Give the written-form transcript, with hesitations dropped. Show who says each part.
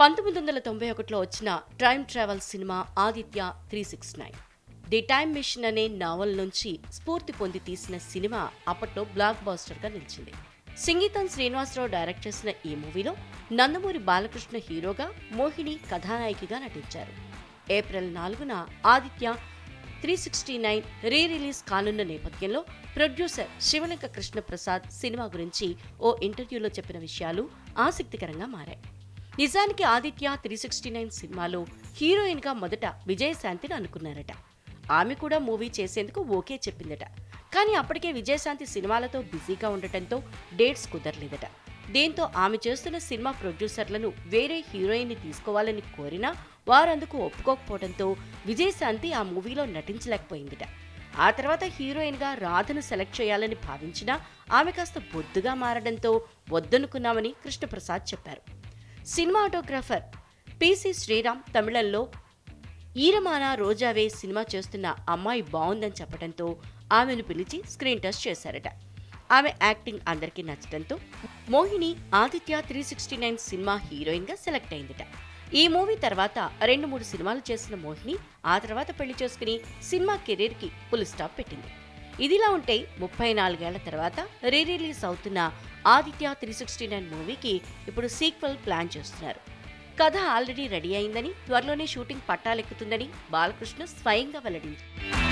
Speaker 1: 1991లో వచ్చిన time travel cinema Aditya 369. The time machine అనే novel నుంచి స్ఫూర్తి పొంది తీసిన సినిమా అప్పట్లో బ్లాక్ బాస్టర్గా నిలిచింది. సంగీతం శ్రీనివాసరావు డైరెక్ట్ చేసిన ఈ మూవీలో నందమూరి బాలకృష్ణ హీరోగా, మోహిని కథానాయికగా నటించారు. ఏప్రిల్ 4న ఆదిత్య 369 రీ రిలీజ్ కానున్న నేపథ్యంలో ప్రొడ్యూసర్ శివలంక కృష్ణప్రసాద్ సినిమా గురించి ఓ ఇంటర్వ్యూలో చెప్పిన విషయాలు ఆసక్తికరంగా మారాయి. నిజానికి ఆదిత్య 369 సినిమాలో హీరోయిన్ గా మొదట విజయశాంతిని అనుకున్నారట. ఆమె కూడా మూవీ చేసేందుకు ఓకే చెప్పిందట. కానీ అప్పటికే విజయశాంతి సినిమాలతో బిజీగా ఉండటంతో డేట్స్ కుదరలేదట. దీంతో ఆమె చేస్తున్న సినిమా ప్రొడ్యూసర్లను వేరే హీరోయిన్ ని తీసుకోవాలని కోరినా వారందుకు ఒప్పుకోకపోవడంతో విజయశాంతి ఆ మూవీలో నటించలేకపోయిందట. ఆ తర్వాత హీరోయిన్ గా రాధను సెలెక్ట్ చేయాలని భావించినా ఆమె కాస్త బొద్దుగా మారడంతో వద్దనుకున్నామని కృష్ణప్రసాద్ చెప్పారు. సినిమాటోగ్రాఫర్ పిసి శ్రీరామ్ తమిళంలో ఈరమానా రోజావే సినిమా చేస్తున్న అమ్మాయి బాగుందని చెప్పడంతో ఆమెను పిలిచి స్క్రీన్ టెస్ట్ చేశారట. ఆమె యాక్టింగ్ అందరికీ నచ్చడంతో మోహిని ఆదిత్య 369 సినిమా హీరోయిన్ గా సెలెక్ట్ అయిందట. ఈ మూవీ తర్వాత 2-3 సినిమాలు చేసిన మోహిని ఆ తర్వాత పెళ్లి చేసుకుని సినిమా కెరీర్ కి ఫుల్ స్టాప్ పెట్టింది. ఇదిలా ఉంటే 34 ఏళ్ల తర్వాత రీ రిలీజ్ అవుతున్న ఆదిత్య 369 మూవీకి ఇప్పుడు సీక్వెల్ ప్లాన్ చేస్తున్నారు. కథ ఆల్రెడీ రెడీ అయిందని, త్వరలోనే షూటింగ్ పట్టాలెక్కుతుందని బాలకృష్ణ స్వయంగా వెల్లడించారు.